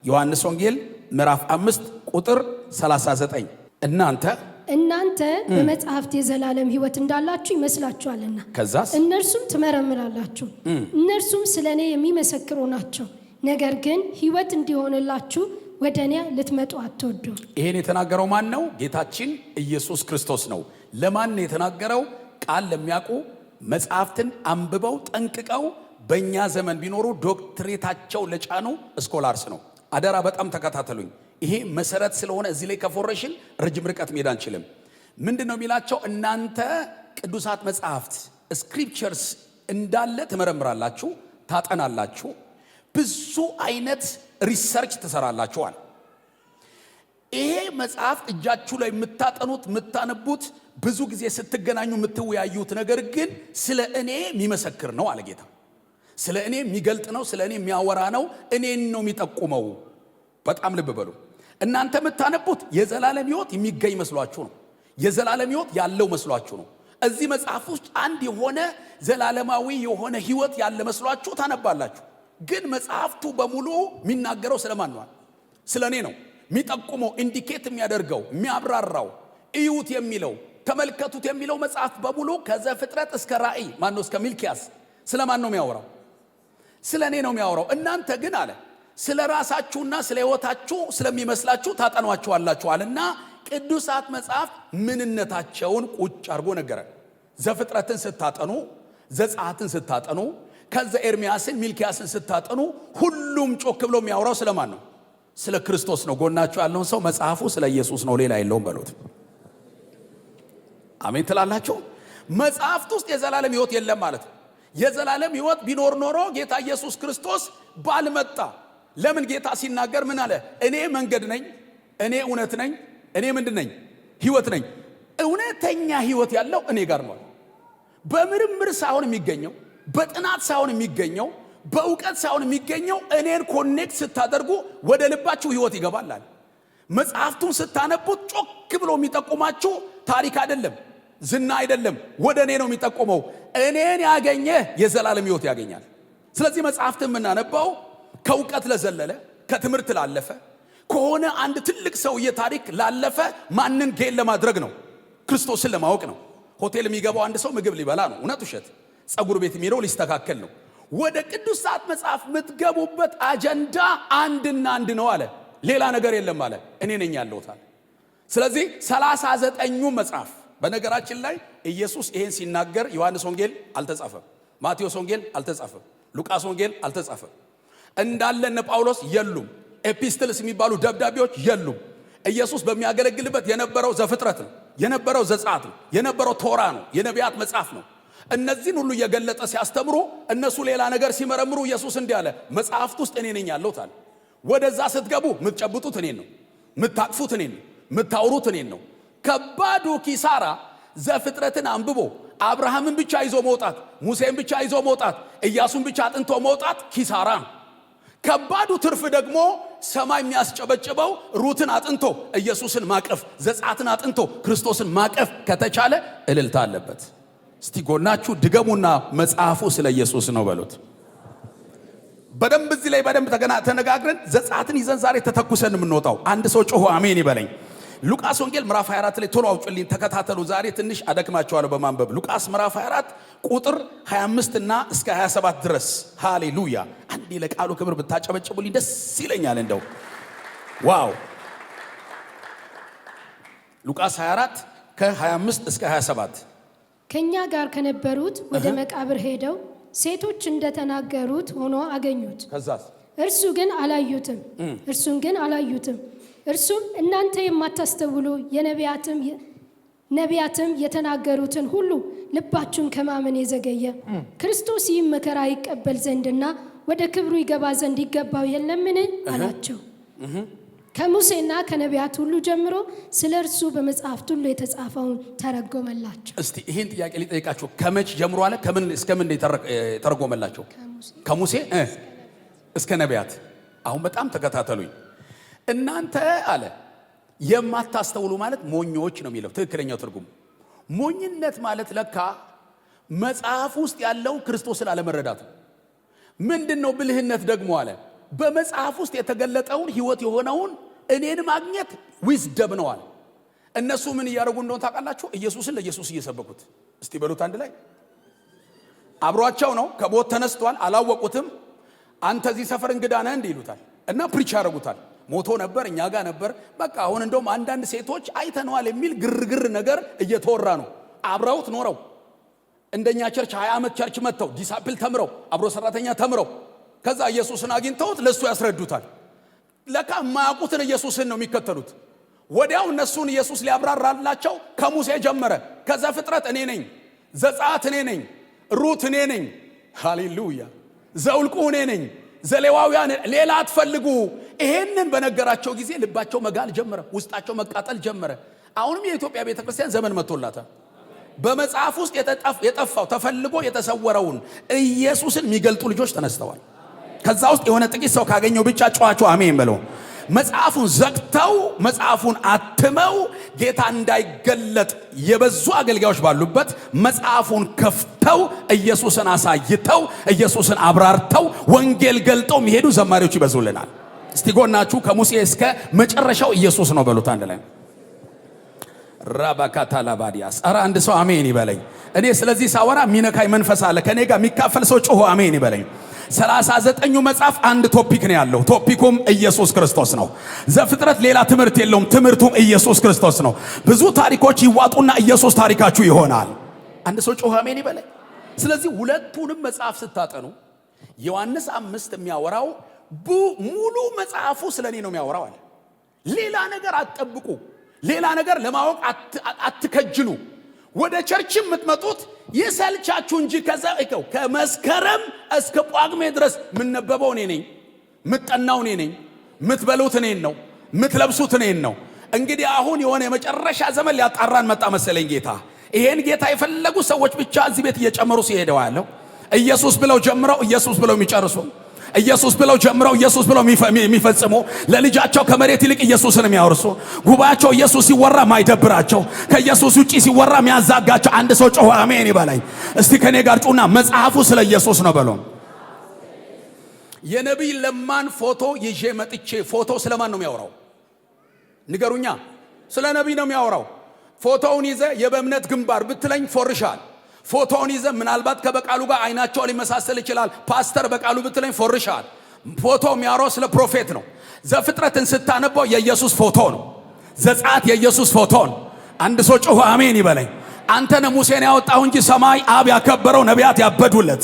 ዮሐንስ ወንጌል ምዕራፍ 5 ቁጥር 39 እናንተ በመጽሐፍት የዘላለም ሕይወት እንዳላችሁ ይመስላችኋልና ከዛስ እነርሱም ትመረምራላችሁ እነርሱም ስለኔ የሚመሰክሩ ናቸው ነገር ግን ሕይወት እንዲሆንላችሁ ወደኔ ልትመጡ አትወዱም። ይሄን የተናገረው ማን ነው? ጌታችን ኢየሱስ ክርስቶስ ነው። ለማን ነው የተናገረው? ቃል ለሚያውቁ መጽሐፍትን አንብበው ጠንቅቀው በእኛ ዘመን ቢኖሩ ዶክትሬታቸው ለጫኑ ስኮላርስ ነው። አደራ በጣም ተከታተሉኝ። ይሄ መሰረት ስለሆነ እዚህ ላይ ከፎረሽን ረጅም ርቀት መሄድ አንችልም። ምንድነው የሚላቸው? እናንተ ቅዱሳት መጽሐፍት ስክሪፕቸርስ እንዳለ ትመረምራላችሁ፣ ታጠናላችሁ፣ ብዙ አይነት ሪሰርች ትሰራላችኋል። ይሄ መጽሐፍ እጃችሁ ላይ የምታጠኑት የምታነቡት ብዙ ጊዜ ስትገናኙ የምትወያዩት ነገር ግን ስለ እኔ የሚመሰክር ነው አለ ጌታ። ስለ እኔ የሚገልጥ ነው፣ ስለ እኔ የሚያወራ ነው፣ እኔን ነው የሚጠቁመው። በጣም ልብ በሉ። እናንተ የምታነቡት የዘላለም ሕይወት የሚገኝ መስሏችሁ ነው። የዘላለም ሕይወት ያለው መስሏችሁ ነው። እዚህ መጽሐፍ ውስጥ አንድ የሆነ ዘላለማዊ የሆነ ሕይወት ያለ መስሏችሁ ታነባላችሁ። ግን መጽሐፍቱ በሙሉ የሚናገረው ስለማን ነው? ስለ እኔ ነው። የሚጠቁመው ኢንዲኬት የሚያደርገው የሚያብራራው እዩት የሚለው ተመልከቱት የሚለው መጽሐፍ በሙሉ ከዘፍጥረት እስከ ራእይ ማነው እስከ ሚልኪያስ ስለማን ነው የሚያወራው? ስለ እኔ ነው የሚያወራው። እናንተ ግን አለ ስለ ራሳችሁና ስለ ሕይወታችሁ ስለሚመስላችሁ ታጠኗቸዋላችኋልና ቅዱሳት መጽሐፍ ምንነታቸውን ቁጭ አድርጎ ነገረን። ዘፍጥረትን ስታጠኑ፣ ዘጸአትን ስታጠኑ፣ ከዛ ኤርሚያስን ሚልኪያስን ስታጠኑ ሁሉም ጮክ ብሎ የሚያወራው ስለማን ነው? ስለ ክርስቶስ ነው። ጎናችሁ ያለውን ሰው መጽሐፉ ስለ ኢየሱስ ነው ሌላ የለውም በሉት። አሜን ትላላችሁ? መጽሐፍት ውስጥ የዘላለም ሕይወት የለም ማለት ነው። የዘላለም ሕይወት ቢኖር ኖሮ ጌታ ኢየሱስ ክርስቶስ ባልመጣ። ለምን ጌታ ሲናገር ምን አለ? እኔ መንገድ ነኝ፣ እኔ እውነት ነኝ፣ እኔ ምንድን ነኝ? ሕይወት ነኝ። እውነተኛ ሕይወት ያለው እኔ ጋር ነው። በምርምር ሳይሆን የሚገኘው፣ በጥናት ሳይሆን የሚገኘው፣ በእውቀት ሳይሆን የሚገኘው እኔን ኮኔክት ስታደርጉ ወደ ልባችሁ ሕይወት ይገባል። መጽሐፍቱን ስታነቡት ጮክ ብሎ የሚጠቁማችሁ ታሪክ አይደለም፣ ዝና አይደለም፣ ወደ እኔ ነው የሚጠቁመው። እኔን ያገኘ የዘላለም ሕይወት ያገኛል። ስለዚህ መጽሐፍትን የምናነባው ከእውቀት ለዘለለ ከትምህርት ላለፈ ከሆነ አንድ ትልቅ ሰውዬ ታሪክ ላለፈ ማንን ጌን ለማድረግ ነው? ክርስቶስን ለማወቅ ነው። ሆቴል የሚገባው አንድ ሰው ምግብ ሊበላ ነው፣ እውነት ውሸት። ጸጉር ቤት የሚሄደው ሊስተካከል ነው። ወደ ቅዱሳት መጽሐፍ የምትገቡበት አጀንዳ አንድና አንድ ነው አለ። ሌላ ነገር የለም አለ። እኔ ነኝ ያለሁት አለ። ስለዚህ 39ኙ መጽሐፍ በነገራችን ላይ ኢየሱስ ይሄን ሲናገር ዮሐንስ ወንጌል አልተጻፈም፣ ማቴዎስ ወንጌል አልተጻፈም፣ ሉቃስ ወንጌል አልተጻፈም። እንዳለነ ጳውሎስ የሉም፣ ኤፒስትልስ የሚባሉ ደብዳቤዎች የሉም። ኢየሱስ በሚያገለግልበት የነበረው ዘፍጥረት ነው፣ የነበረው ዘጸአት ነው፣ የነበረው ቶራ ነው፣ የነቢያት መጽሐፍ ነው። እነዚህን ሁሉ እየገለጠ ሲያስተምሩ እነሱ ሌላ ነገር ሲመረምሩ ኢየሱስ እንዲህ አለ፣ መጽሐፍት ውስጥ እኔ ነኝ ያለሁት አለ። ወደዛ ስትገቡ የምትጨብጡት እኔን ነው፣ የምታቅፉት እኔን ነው፣ የምታወሩት እኔን ነው። ከባዱ ኪሳራ ዘፍጥረትን አንብቦ አብርሃምን ብቻ ይዞ መውጣት፣ ሙሴን ብቻ ይዞ መውጣት፣ ኢያሱን ብቻ አጥንቶ መውጣት ኪሳራ ነው። ከባዱ ትርፍ ደግሞ ሰማይ የሚያስጨበጭበው ሩትን አጥንቶ ኢየሱስን ማቀፍ፣ ዘጸአትን አጥንቶ ክርስቶስን ማቀፍ ከተቻለ እልልታ አለበት። እስቲ ጎናችሁ ድገሙና መጽሐፉ ስለ ኢየሱስ ነው በሉት። በደንብ እዚህ ላይ በደንብ ተነጋግረን ዘጸአትን ይዘን ዛሬ ተተኩሰን የምንወጣው አንድ ሰው ጮሆ አሜን ይበለኝ። ሉቃስ ወንጌል ምዕራፍ 24 ላይ ቶሎ አውጭልኝ ተከታተሉ። ዛሬ ትንሽ አደክማቸዋለሁ በማንበብ ሉቃስ ምዕራፍ 24 ቁጥር 25 እና እስከ 27 ድረስ። ሃሌሉያ! አንዴ ለቃሉ ክብር ብታጨበጭቡልኝ ደስ ይለኛል። እንደው ዋው! ሉቃስ 24 ከ25 እስከ 27 ከኛ ጋር ከነበሩት ወደ መቃብር ሄደው ሴቶች እንደተናገሩት ሆኖ አገኙት። ከዛስ እርሱን ግን አላዩትም። እርሱም እናንተ የማታስተውሉ ነቢያትም የተናገሩትን ሁሉ ልባችሁን ከማመን የዘገየ ክርስቶስ ይህን መከራ ይቀበል ዘንድና ወደ ክብሩ ይገባ ዘንድ ይገባው የለምን አላቸው። ከሙሴና ከነቢያት ሁሉ ጀምሮ ስለ እርሱ በመጽሐፍት ሁሉ የተጻፈውን ተረጎመላቸው። እስቲ ይሄን ጥያቄ ሊጠይቃችሁ፣ ከመች ጀምሮ አለ? ከምን እስከምን ተረጎመላቸው? ከሙሴ እስከ ነቢያት። አሁን በጣም ተከታተሉኝ። እናንተ አለ የማታስተውሉ ማለት ሞኞች ነው የሚለው ትክክለኛው ትርጉም። ሞኝነት ማለት ለካ መጽሐፍ ውስጥ ያለው ክርስቶስን አለመረዳት ነው። ምንድነው ብልህነት ደግሞ አለ? በመጽሐፍ ውስጥ የተገለጠውን ሕይወት የሆነውን እኔን ማግኘት ዊዝደም ነው አለ። እነሱ ምን እያደረጉ እንደሆነ ታውቃላችሁ? ኢየሱስን ለኢየሱስ እየሰበኩት። እስቲ በሉት አንድ ላይ። አብሯቸው ነው፣ ከቦት ተነስቷል፣ አላወቁትም። አንተ እዚህ ሰፈር እንግዳ ነህ እንዲህ ይሉታል እና ፕሪች ያደርጉታል። ሞቶ ነበር፣ እኛ ጋር ነበር። በቃ አሁን እንደውም አንዳንድ ሴቶች አይተነዋል የሚል ግርግር ነገር እየተወራ ነው። አብረውት ኖረው እንደኛ ቸርች 20 ዓመት ቸርች መጥተው ዲሳፕል ተምረው አብሮ ሰራተኛ ተምረው ከዛ ኢየሱስን አግኝተውት ለሱ ያስረዱታል። ለካ የማያውቁትን ኢየሱስን ነው የሚከተሉት። ወዲያው እነሱን ኢየሱስ ሊያብራራላቸው ከሙሴ ጀመረ። ከዛ ፍጥረት እኔ ነኝ፣ ዘጸአት እኔ ነኝ፣ ሩት እኔ ነኝ፣ ሃሌሉያ ዘውልቁ እኔ ነኝ፣ ዘሌዋውያን ሌላ አትፈልጉ። ይሄንን በነገራቸው ጊዜ ልባቸው መጋል ጀመረ፣ ውስጣቸው መቃጠል ጀመረ። አሁንም የኢትዮጵያ ቤተክርስቲያን ዘመን መጥቶላታል። በመጽሐፍ ውስጥ የጠፋው ተፈልጎ የተሰወረውን ኢየሱስን የሚገልጡ ልጆች ተነስተዋል። ከዛ ውስጥ የሆነ ጥቂት ሰው ካገኘው ብቻ ጨዋቸው አሜን በለው። መጽሐፉን ዘግተው መጽሐፉን አትመው ጌታ እንዳይገለጥ የበዙ አገልጋዮች ባሉበት መጽሐፉን ከፍተው ኢየሱስን አሳይተው ኢየሱስን አብራርተው ወንጌል ገልጠው የሚሄዱ ዘማሪዎች ይበዙልናል። እስቲ ጎናችሁ ከሙሴ እስከ መጨረሻው ኢየሱስ ነው በሉት አንድ ላይ። ራባካታላባዲያስ ኧረ አንድ ሰው አሜን ይበለኝ። እኔ ስለዚህ ሳወራ ሚነካይ መንፈስ አለ። ከኔ ጋር የሚካፈል ሰው ጮሆ አሜን ይበለኝ። 39ኙ መጽሐፍ አንድ ቶፒክ ነው ያለው። ቶፒኩም ኢየሱስ ክርስቶስ ነው። ዘፍጥረት ሌላ ትምህርት የለውም። ትምህርቱም ኢየሱስ ክርስቶስ ነው። ብዙ ታሪኮች ይዋጡና ኢየሱስ ታሪካችሁ ይሆናል። አንድ ሰው ጮኸ አሜን ይበለኝ። ስለዚህ ሁለቱንም መጽሐፍ ስታጠኑ ዮሐንስ 5 የሚያወራው ሙሉ መጽሐፉ ስለኔ ነው የሚያወራው አለ። ሌላ ነገር አትጠብቁ፣ ሌላ ነገር ለማወቅ አትከጅሉ። ወደ ቸርችም የምትመጡት ይሰልቻችሁ እንጂ ከዛ ከመስከረም እስከ ጳጉሜ ድረስ ምንነበበው እኔ ነኝ፣ ምጠናው እኔ ነኝ፣ ምትበሉት እኔን ነው፣ ምትለብሱት እኔን ነው። እንግዲህ አሁን የሆነ የመጨረሻ ዘመን ሊያጣራን መጣ መሰለኝ ጌታ። ይሄን ጌታ የፈለጉ ሰዎች ብቻ እዚህ ቤት እየጨመሩ ሲሄደው ያለው ኢየሱስ ብለው ጀምረው ኢየሱስ ብለው የሚጨርሱ፣ ኢየሱስ ብለው ጀምረው ኢየሱስ ብለው የሚፈጽሙ፣ ለልጃቸው ከመሬት ይልቅ ኢየሱስን የሚያወርሱ፣ ጉባኤያቸው ኢየሱስ ሲወራ ማይደብራቸው፣ ከኢየሱስ ውጪ ሲወራ የሚያዛጋቸው። አንድ ሰው ጮኸ አሜን ይበላኝ። እስቲ ከኔ ጋር ጩና መጽሐፉ ስለ ኢየሱስ ነው በሉ። የነቢይ ለማን ፎቶ ይዤ መጥቼ፣ ፎቶ ስለማን ነው የሚያወራው? ንገሩኛ። ስለ ነቢይ ነው የሚያወራው። ፎቶውን ይዘ የበእምነት ግንባር ብትለኝ ፎርሻል። ፎቶውን ይዘ ምናልባት ከበቃሉ ጋር አይናቸው ሊመሳሰል ይችላል። ፓስተር በቃሉ ብትለኝ ፎርሻል። ፎቶ የሚያወራው ስለ ፕሮፌት ነው። ዘፍጥረትን ስታነበው የኢየሱስ ፎቶ ነው። ዘጸአት የኢየሱስ ፎቶ ነው። አንድ ሰው ጮኸ አሜን ይበለኝ። አንተ ነህ ሙሴን ያወጣው እንጂ ሰማይ አብ ያከበረው፣ ነቢያት ያበዱለት፣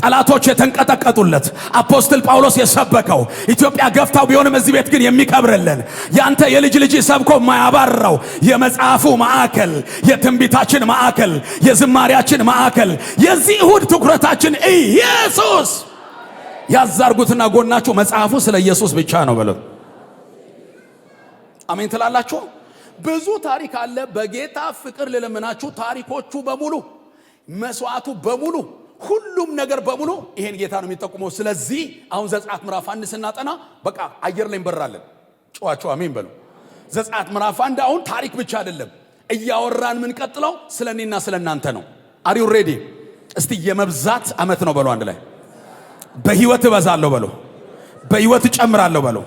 ጠላቶች የተንቀጠቀጡለት፣ አፖስትል ጳውሎስ የሰበከው፣ ኢትዮጵያ ገፍታው ቢሆንም እዚህ ቤት ግን የሚከብርልን ያንተ የልጅ ልጅ ሰብኮ የማያባራው የመጽሐፉ ማዕከል፣ የትንቢታችን ማዕከል፣ የዝማሪያችን ማዕከል፣ የዚህ እሁድ ትኩረታችን ኢየሱስ። ያዛርጉትና ጎናችሁ መጽሐፉ ስለ ኢየሱስ ብቻ ነው በሉ። አሜን ትላላችሁ። ብዙ ታሪክ አለ። በጌታ ፍቅር ልለምናችሁ፣ ታሪኮቹ በሙሉ መስዋዕቱ በሙሉ ሁሉም ነገር በሙሉ ይሄን ጌታ ነው የሚጠቁመው። ስለዚህ አሁን ዘጸአት ምዕራፍ 1 ስናጠና በቃ አየር ላይ እንበራለን። ጨዋቸው አሜን በሉ። ዘጸአት ምዕራፍ 1 አሁን ታሪክ ብቻ አይደለም እያወራን ምን ቀጥለው ስለኔና ስለናንተ ነው። አር ዩ ሬዲ? እስቲ የመብዛት አመት ነው በሉ አንድ ላይ። በህይወት እበዛለሁ በሉ፣ በህይወት እጨምራለሁ በሉ።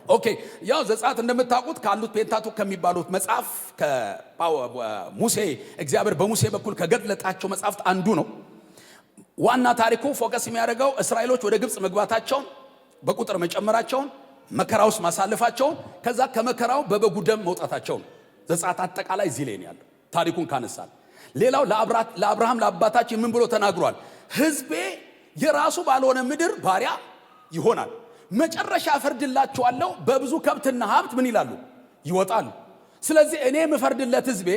ኦኬ ያው ዘጸአት እንደምታውቁት ካሉት ፔንታቱክ ከሚባሉት መጽሐፍ ከሙሴ እግዚአብሔር በሙሴ በኩል ከገለጣቸው መጽሐፍት አንዱ ነው። ዋና ታሪኩ ፎከስ የሚያደርገው እስራኤሎች ወደ ግብጽ መግባታቸውን፣ በቁጥር መጨመራቸውን፣ መከራ ውስጥ ማሳለፋቸውን፣ ከዛ ከመከራው በበጉ ደም መውጣታቸውን። ዘጸአት አጠቃላይ እዚህ ላይ ነው ያለው ታሪኩን ካነሳል። ሌላው ለአብርሃም ለአባታችን ምን ብሎ ተናግሯል? ህዝቤ የራሱ ባልሆነ ምድር ባሪያ ይሆናል፣ መጨረሻ ፈርድላቸዋለሁ፣ በብዙ ከብትና ሀብት ምን ይላሉ? ይወጣሉ። ስለዚህ እኔ የምፈርድለት ህዝቤ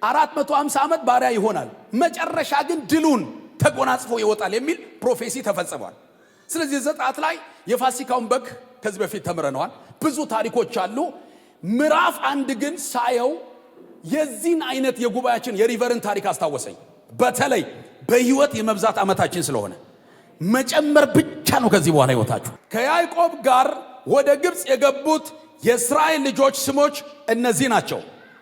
450 ዓመት ባሪያ ይሆናል፣ መጨረሻ ግን ድሉን ተጎናጽፎ ይወጣል የሚል ፕሮፌሲ ተፈጽሟል። ስለዚህ ዘጸአት ላይ የፋሲካውን በግ ከዚህ በፊት ተምረነዋል። ብዙ ታሪኮች አሉ። ምዕራፍ 1 ግን ሳየው የዚህን አይነት የጉባኤያችን የሪቨርን ታሪክ አስታወሰኝ። በተለይ በህይወት የመብዛት ዓመታችን ስለሆነ መጨመር ብቻ ነው ከዚህ በኋላ ህይወታችሁ። ከያዕቆብ ጋር ወደ ግብጽ የገቡት የእስራኤል ልጆች ስሞች እነዚህ ናቸው።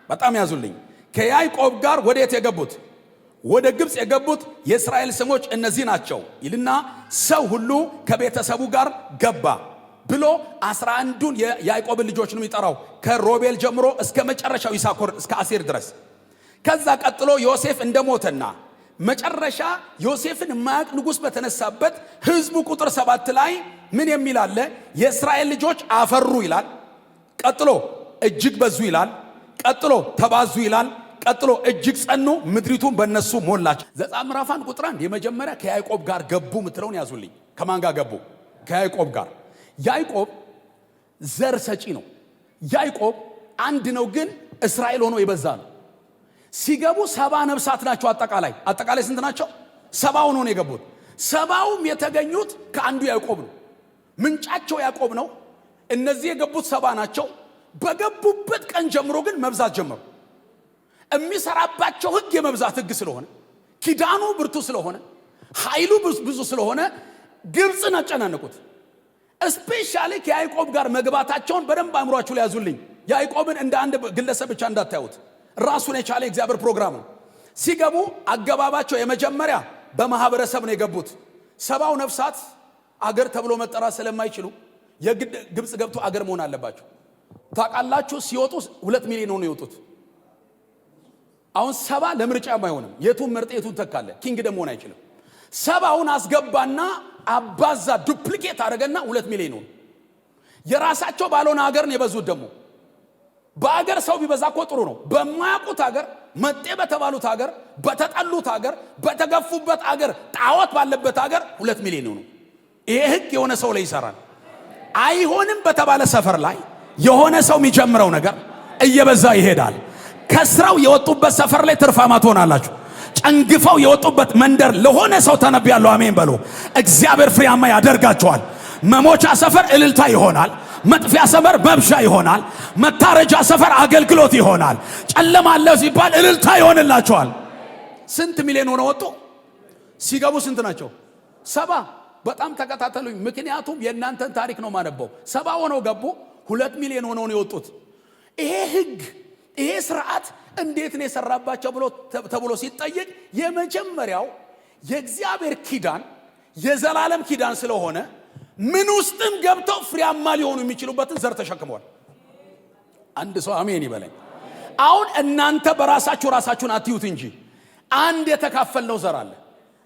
በጣም ያዙልኝ። ከያዕቆብ ጋር ወዴት የገቡት? ወደ ግብጽ የገቡት የእስራኤል ስሞች እነዚህ ናቸው ይልና ሰው ሁሉ ከቤተሰቡ ጋር ገባ ብሎ 11ዱን የያዕቆብን ልጆች ነው የሚጠራው ከሮቤል ጀምሮ እስከ መጨረሻው ይሳኮር እስከ አሴር ድረስ። ከዛ ቀጥሎ ዮሴፍ እንደሞተና መጨረሻ ዮሴፍን የማያውቅ ንጉሥ በተነሳበት ህዝቡ ቁጥር 7 ላይ ምን የሚል አለ? የእስራኤል ልጆች አፈሩ ይላል። ቀጥሎ እጅግ በዙ ይላል። ቀጥሎ ተባዙ ይላል። ቀጥሎ እጅግ ጸኑ፣ ምድሪቱን በእነሱ ሞላች። ዘጸአት ምዕራፍ 1 ቁጥር 1 የመጀመሪያ ከያዕቆብ ጋር ገቡ ምትለውን ያዙልኝ። ከማን ጋር ገቡ? ከያዕቆብ ጋር። ያዕቆብ ዘር ሰጪ ነው። ያዕቆብ አንድ ነው፣ ግን እስራኤል ሆኖ የበዛ ነው። ሲገቡ 70 ነፍሳት ናቸው። አጠቃላይ ስንት ናቸው? 70 ሆኖ ነው የገቡት። 70ውም የተገኙት ከአንዱ ያዕቆብ ነው። ምንጫቸው ያዕቆብ ነው። እነዚህ የገቡት 70 ናቸው። በገቡበት ቀን ጀምሮ ግን መብዛት ጀመሩ። የሚሰራባቸው ህግ የመብዛት ህግ ስለሆነ፣ ኪዳኑ ብርቱ ስለሆነ፣ ኃይሉ ብዙ ስለሆነ ግብፅን አጨናነቁት። እስፔሻሊ ከያዕቆብ ጋር መግባታቸውን በደንብ አእምሯችሁ ላይ ያዙልኝ። ያዕቆብን እንደ አንድ ግለሰብ ብቻ እንዳታዩት፣ ራሱን የቻለ እግዚአብሔር ፕሮግራም ነው። ሲገቡ አገባባቸው የመጀመሪያ በማህበረሰብ ነው የገቡት። 70 ነፍሳት አገር ተብሎ መጠራት ስለማይችሉ የግድ ግብፅ ገብቶ አገር መሆን አለባቸው። ታውቃላችሁ፣ ሲወጡ 2 ሚሊዮን ነው የወጡት። አሁን 70 ለምርጫም አይሆንም። የቱን መርጠ የቱን ተካለ? ኪንግደም መሆን አይችልም። 70ውን አስገባና አባዛ ዱፕሊኬት አደረገና 2 ሚሊዮን ነው። የራሳቸው ባልሆነ ሀገር ነው የበዙት። ደግሞ በአገር ሰው ቢበዛ እኮ ጥሩ ነው። በማያውቁት ሀገር፣ መጤ በተባሉት ሀገር፣ በተጠሉት ሀገር፣ በተገፉበት ሀገር፣ ጣዖት ባለበት ሀገር 2 ሚሊዮን ነው። ይሄ ህግ የሆነ ሰው ላይ ይሰራል። አይሆንም በተባለ ሰፈር ላይ የሆነ ሰው የሚጀምረው ነገር እየበዛ ይሄዳል። ከስራው የወጡበት ሰፈር ላይ ትርፋማ ትሆናላችሁ። ጨንግፈው የወጡበት መንደር ለሆነ ሰው ተነብያለሁ። አሜን በሉ። እግዚአብሔር ፍሬያማ ያደርጋቸዋል። መሞቻ ሰፈር እልልታ ይሆናል። መጥፊያ ሰፈር መብሻ ይሆናል። መታረጃ ሰፈር አገልግሎት ይሆናል። ጨለማ አለ ሲባል እልልታ ይሆንላቸዋል። ስንት ሚሊዮን ሆነው ወጡ? ሲገቡ ስንት ናቸው? 70። በጣም ተከታተሉኝ፣ ምክንያቱም የእናንተን ታሪክ ነው ማነበው። 70 ሆነው ገቡ፣ 2 ሚሊዮን ሆነው ነው የወጡት። ይሄ ህግ፣ ይሄ ስርዓት እንዴት ነው የሰራባቸው ተብሎ ሲጠየቅ የመጀመሪያው የእግዚአብሔር ኪዳን የዘላለም ኪዳን ስለሆነ ምን ውስጥም ገብተው ፍሬያማ ሊሆኑ የሚችሉበትን ዘር ተሸክመዋል። አንድ ሰው አሜን ይበለኝ። አሁን እናንተ በራሳችሁ ራሳችሁን አትዩት እንጂ አንድ የተካፈልነው ዘር አለ።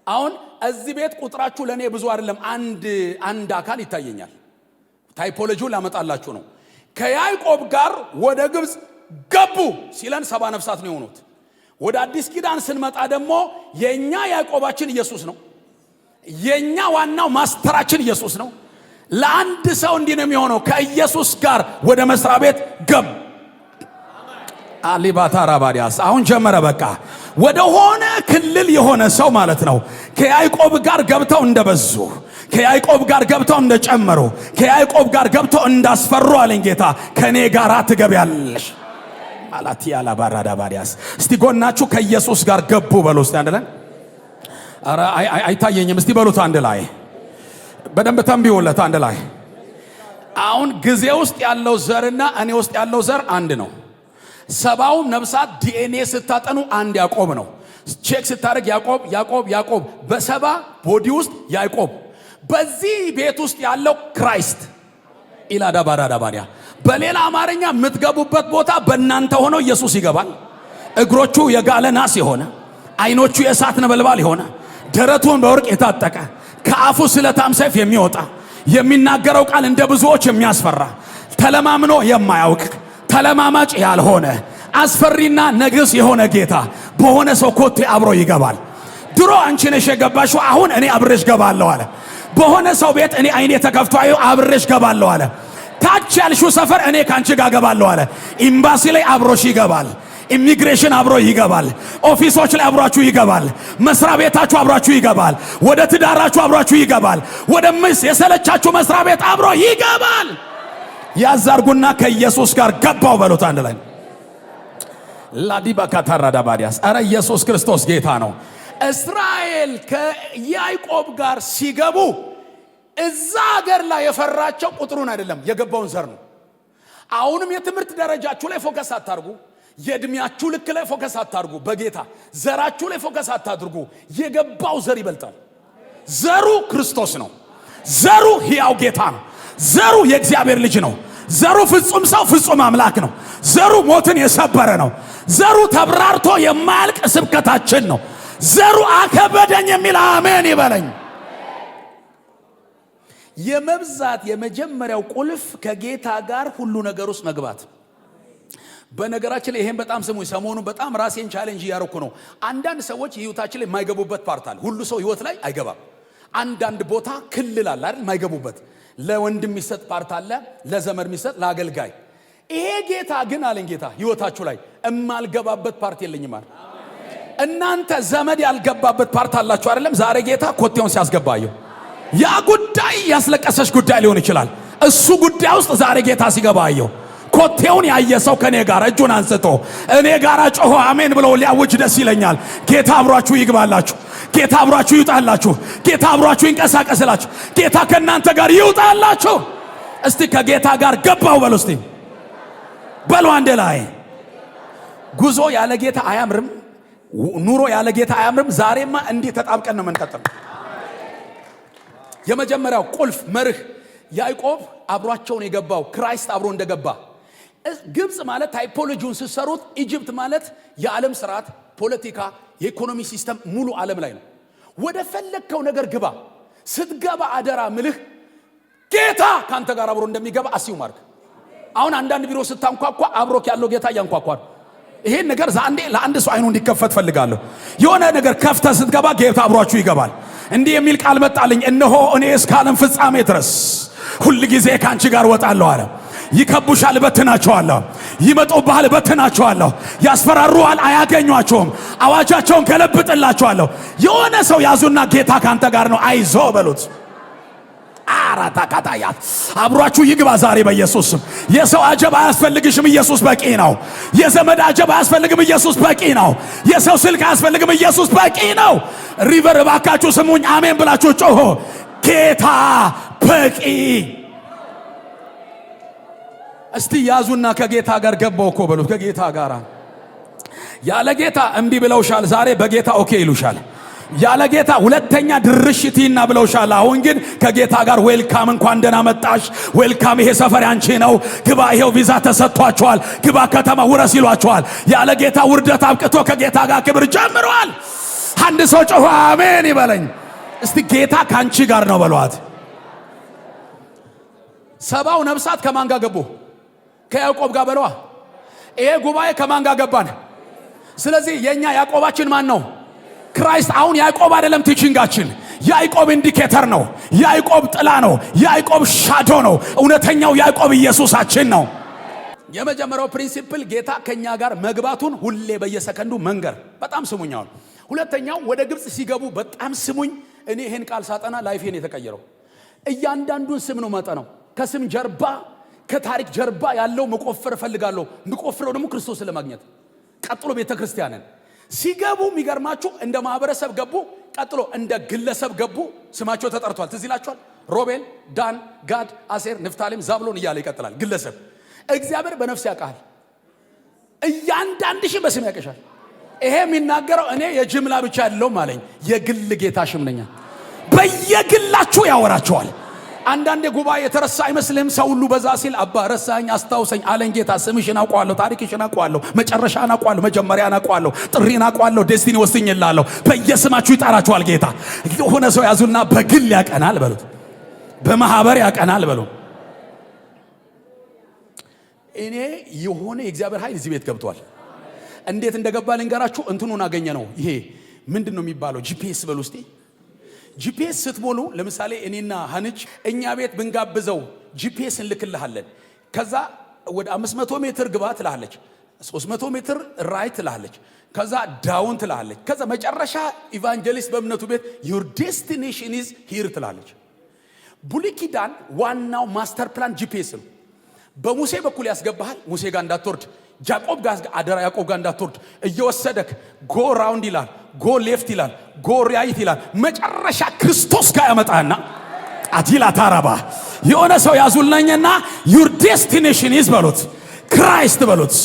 አሁን እዚህ ቤት ቁጥራችሁ ለኔ ብዙ አይደለም፣ አንድ አካል ይታየኛል። ታይፖሎጂውን ላመጣላችሁ ነው። ከያዕቆብ ጋር ወደ ግብጽ ገቡ ሲለን 70 ነፍሳት ነው የሆኑት። ወደ አዲስ ኪዳን ስንመጣ ደግሞ የኛ ያዕቆባችን ኢየሱስ ነው። የኛ ዋናው ማስተራችን ኢየሱስ ነው። ለአንድ ሰው እንዲህ ነው የሚሆነው። ከኢየሱስ ጋር ወደ መስሪያ ቤት ገብ አሊባታ ራባዲያስ አሁን ጀመረ። በቃ ወደ ሆነ ክልል የሆነ ሰው ማለት ነው። ከያዕቆብ ጋር ገብተው እንደበዙ፣ ከያዕቆብ ጋር ገብተው እንደጨመሩ፣ ከያዕቆብ ጋር ገብተው እንዳስፈሩ አለኝ ጌታ። ከኔ ጋር ትገቢያለሽ አላቲያ ላባራዳባዲያስ። እስቲ ጎናችሁ ከኢየሱስ ጋር ገቡ በሉ። እስቲ አንድ ላይ አረ አይታየኝም። እስቲ በሉት አንድ ላይ በደንብ ተንብዩለት አንድ ላይ። አሁን ጊዜ ውስጥ ያለው ዘርና እኔ ውስጥ ያለው ዘር አንድ ነው። 70 ነፍሳት ዲኤንኤ ስታጠኑ አንድ ያዕቆብ ነው። ቼክ ስታደርግ ያዕቆብ በ70 ቦዲ ውስጥ ያዕቆብ። በዚህ ቤት ውስጥ ያለው ክራይስት ኢላዳ ባራዳባዲያ። በሌላ አማርኛ የምትገቡበት ቦታ በእናንተ ሆኖ ኢየሱስ ይገባል። እግሮቹ የጋለ ናስ የሆነ፣ አይኖቹ የእሳት ነበልባል የሆነ፣ ደረቱን በወርቅ የታጠቀ፣ ከአፉ ስለታም ሰይፍ የሚወጣ፣ የሚናገረው ቃል እንደ ብዙዎች የሚያስፈራ፣ ተለማምኖ የማያውቅ ተለማማጭ ያልሆነ አስፈሪና ነግስ የሆነ ጌታ በሆነ ሰው ኮቴ አብሮ ይገባል። ድሮ አንቺ ነሽ የገባሽው፣ አሁን እኔ አብሬሽ ገባለሁ አለ። በሆነ ሰው ቤት እኔ አይኔ ተከፍቶ አብሬሽ ገባለሁ አለ። ታች ያልሽው ሰፈር እኔ ካንቺ ጋር ገባለሁ አለ። ኤምባሲ ላይ አብሮሽ ይገባል። ኢሚግሬሽን አብሮ ይገባል። ኦፊሶች ላይ አብሯችሁ ይገባል። መስሪያ ቤታችሁ አብሯችሁ ይገባል። ወደ ትዳራችሁ አብሯችሁ ይገባል። ወደ የሰለቻችሁ መስሪያ ቤት አብሮ ይገባል። ያዛርጉና ከኢየሱስ ጋር ገባው በሉት አንድ ላይ ላዲባካ ታራዳባዲያስ። አረ ኢየሱስ ክርስቶስ ጌታ ነው። እስራኤል ከያዕቆብ ጋር ሲገቡ እዛ ሀገር ላይ የፈራቸው ቁጥሩን አይደለም የገባውን ዘር ነው። አሁንም የትምህርት ደረጃችሁ ላይ ፎከስ አታርጉ። የእድሜያችሁ ልክ ላይ ፎከስ አታድርጉ። በጌታ ዘራችሁ ላይ ፎከስ አታድርጉ። የገባው ዘር ይበልጣል። ዘሩ ክርስቶስ ነው። ዘሩ ሕያው ጌታ ነው። ዘሩ የእግዚአብሔር ልጅ ነው። ዘሩ ፍጹም ሰው ፍጹም አምላክ ነው። ዘሩ ሞትን የሰበረ ነው። ዘሩ ተብራርቶ የማያልቅ ስብከታችን ነው። ዘሩ አከበደኝ የሚል አሜን ይበለኝ። የመብዛት የመጀመሪያው ቁልፍ ከጌታ ጋር ሁሉ ነገር ውስጥ መግባት። በነገራችን ላይ ይሄን በጣም ስሙኝ። ሰሞኑ በጣም ራሴን ቻሌንጅ እያደረኩ ነው። አንዳንድ ሰዎች ህይወታችን ላይ የማይገቡበት ፓርት አለ። ሁሉ ሰው ህይወት ላይ አይገባም። አንዳንድ ቦታ ክልል አለ አይደል? የማይገቡበት ለወንድም የሚሰጥ ፓርት አለ፣ ለዘመድ የሚሰጥ፣ ለአገልጋይ። ይሄ ጌታ ግን አለኝ ጌታ ህይወታችሁ ላይ እማልገባበት ፓርት የለኝም አለ። እናንተ ዘመድ ያልገባበት ፓርት አላችሁ አይደለም? ዛሬ ጌታ ኮቴውን ሲያስገባየው ያ ጉዳይ ያስለቀሰሽ ጉዳይ ሊሆን ይችላል። እሱ ጉዳይ ውስጥ ዛሬ ጌታ ሲገባየው ኮቴውን ያየ ሰው ከኔ ጋር እጁን አንስቶ እኔ ጋር ጮሆ አሜን ብሎ ሊያውጅ ደስ ይለኛል። ጌታ አብሯችሁ ይግባላችሁ። ጌታ አብሯችሁ ይውጣላችሁ። ጌታ አብሯችሁ ይንቀሳቀስላችሁ። ጌታ ከእናንተ ጋር ይውጣላችሁ። እስቲ ከጌታ ጋር ገባው በሉ። እስቲ በሉ አንድ ላይ። ጉዞ ያለ ጌታ አያምርም። ኑሮ ያለ ጌታ አያምርም። ዛሬማ እንዲህ ተጣብቀን ነው የምንቀጥለው። የመጀመሪያው ቁልፍ መርህ ያዕቆብ አብሯቸውን የገባው ክራይስት አብሮ እንደገባ። ግብጽ ማለት ታይፖሎጂውን ሲሰሩት ኢጅፕት ማለት የዓለም ስርዓት፣ ፖለቲካ፣ የኢኮኖሚ ሲስተም ሙሉ ዓለም ላይ ነው። ወደ ፈለግከው ነገር ግባ። ስትገባ አደራ ምልህ ጌታ ካንተ ጋር አብሮ እንደሚገባ አስዩ ማርክ። አሁን አንዳንድ ቢሮ ስታንኳኳ አብሮክ ያለው ጌታ እያንኳኳ ነው። ይሄን ነገር ዛንዴ ለአንድ ሰው አይኑ እንዲከፈት ፈልጋለሁ። የሆነ ነገር ከፍተ ስትገባ ጌታ አብሯችሁ ይገባል። እንዲህ የሚል ቃል መጣልኝ፣ እነሆ እኔ እስከ ዓለም ፍጻሜ ድረስ ሁል ጊዜ ካንቺ ጋር ወጣለሁ አለ። ይከቡሻል፣ በትናቸዋለሁ። ይመጡብሃል፣ በትናቸዋለሁ። ያስፈራሩሃል፣ አያገኟቸውም። አዋጃቸውን ከለብጥላቸዋለሁ። የሆነ ሰው ያዙና ጌታ ካንተ ጋር ነው አይዞ በሉት። አራታ ካታያት አብሯችሁ ይግባ ዛሬ በኢየሱስ ስም። የሰው አጀብ አያስፈልግሽም፣ ኢየሱስ በቂ ነው። የዘመድ አጀብ አያስፈልግም፣ ኢየሱስ በቂ ነው። የሰው ስልክ አያስፈልግም፣ ኢየሱስ በቂ ነው። ሪቨር ባካችሁ ስሙኝ፣ አሜን ብላችሁ ጮሆ ጌታ በቂ። እስቲ ያዙና ከጌታ ጋር ገባው እኮ በሉት። ከጌታ ጋር ያለ ጌታ እምቢ ብለውሻል፣ ዛሬ በጌታ ኦኬ ይሉሻል። ያለ ጌታ ሁለተኛ ድርሽቲና ብለውሻል። አሁን ግን ከጌታ ጋር ዌልካም፣ እንኳን ደህና መጣሽ፣ ዌልካም፣ ይሄ ሰፈር ያንቺ ነው፣ ግባ፣ ይሄው ቪዛ ተሰጥቷቸዋል፣ ግባ ከተማ ውረስ ይሏቸዋል። ያለ ጌታ ውርደት አብቅቶ ከጌታ ጋር ክብር ጀምሯል። አንድ ሰው ጮኸ አሜን ይበለኝ። እስቲ ጌታ ካንቺ ጋር ነው በሏት። ሰባው ነፍሳት ከማን ጋር ገቡ? ከያዕቆብ ጋር በለዋ። ይሄ ጉባኤ ከማን ጋር ገባን? ስለዚህ የኛ ያዕቆባችን ማን ነው? ክራይስት። አሁን ያዕቆብ አይደለም ቲቺንጋችን፣ ያዕቆብ ኢንዲኬተር ነው። ያዕቆብ ጥላ ነው። ያዕቆብ ሻዶ ነው። እውነተኛው ያዕቆብ ኢየሱሳችን ነው። የመጀመሪያው ፕሪንሲፕል ጌታ ከኛ ጋር መግባቱን ሁሌ በየሰከንዱ መንገር። በጣም ስሙኛው። ሁለተኛው ወደ ግብጽ ሲገቡ በጣም ስሙኝ። እኔ ይሄን ቃል ሳጠና ላይፌን የተቀየረው እያንዳንዱን ስም ነው መጠነው። ከስም ጀርባ ከታሪክ ጀርባ ያለው መቆፈር እፈልጋለሁ። ምቆፍረው ደግሞ ክርስቶስን ለማግኘት። ቀጥሎ ቤተክርስቲያንን ሲገቡ የሚገርማችሁ እንደ ማህበረሰብ ገቡ። ቀጥሎ እንደ ግለሰብ ገቡ። ስማቸው ተጠርቷል። ትዝ ይላችኋል። ሮቤል፣ ዳን፣ ጋድ፣ አሴር፣ ንፍታሌም፣ ዛብሎን እያለ ይቀጥላል። ግለሰብ እግዚአብሔር በነፍስ ያውቃል። እያንዳንድሽ በስም ያውቅሻል። ይሄ የሚናገረው እኔ የጅምላ ብቻ አይደለሁም አለኝ። የግል ጌታ ሽምነኛ በየግላችሁ ያወራቸዋል። አንዳንድ ጉባኤ የተረሳ አይመስልህም? ሰው ሁሉ በዛ ሲል አባ ረሳኝ አስታውሰኝ አለኝ ጌታ። ስምሽን አውቀዋለሁ፣ ታሪክሽን አውቀዋለሁ፣ መጨረሻን አውቀዋለሁ፣ መጀመሪያን አውቀዋለሁ፣ ጥሪን አውቀዋለሁ፣ ዴስቲኒ ወስኜልሃለሁ። በየስማችሁ ይጠራችኋል ጌታ። የሆነ ሰው ያዙና በግል ያቀናል በሉት፣ በማህበር ያቀናል በሉ። እኔ የሆነ የእግዚአብሔር ኃይል እዚህ ቤት ገብቷል። እንዴት እንደገባ ልንገራችሁ። እንትኑን አገኘ ነው። ይሄ ምንድነው የሚባለው? ጂፒኤስ በሉ እስቲ። ጂፒኤስ ስትሞሉ ለምሳሌ እኔና ሀንች እኛ ቤት ብንጋብዘው ጂፒኤስ እንልክልሃለን። ከዛ ወደ 500 ሜትር ግባ ትላለች፣ 300 ሜትር ራይት ትላለች፣ ከዛ ዳውን ትላለች። ከዛ መጨረሻ ኢቫንጀሊስት በእምነቱ ቤት your destination is here ትላለች። ብሉይ ኪዳን ዋናው ማስተር ፕላን ጂፒኤስ ነው። በሙሴ በኩል ያስገባሃል። ሙሴ ጋር እንዳትወርድ፣ ያዕቆብ ጋር አደራ፣ ያዕቆብ ጋር እንዳትወርድ እየወሰደክ ጎ ራውንድ ይላል፣ ጎ ሌፍት ይላል፣ ጎ ራይት ይላል። መጨረሻ ክርስቶስ ጋር ያመጣና አዲላ ታራባ የሆነ ሰው ያዙልኝና your destination is በሉት፣ ክራይስት በሉት።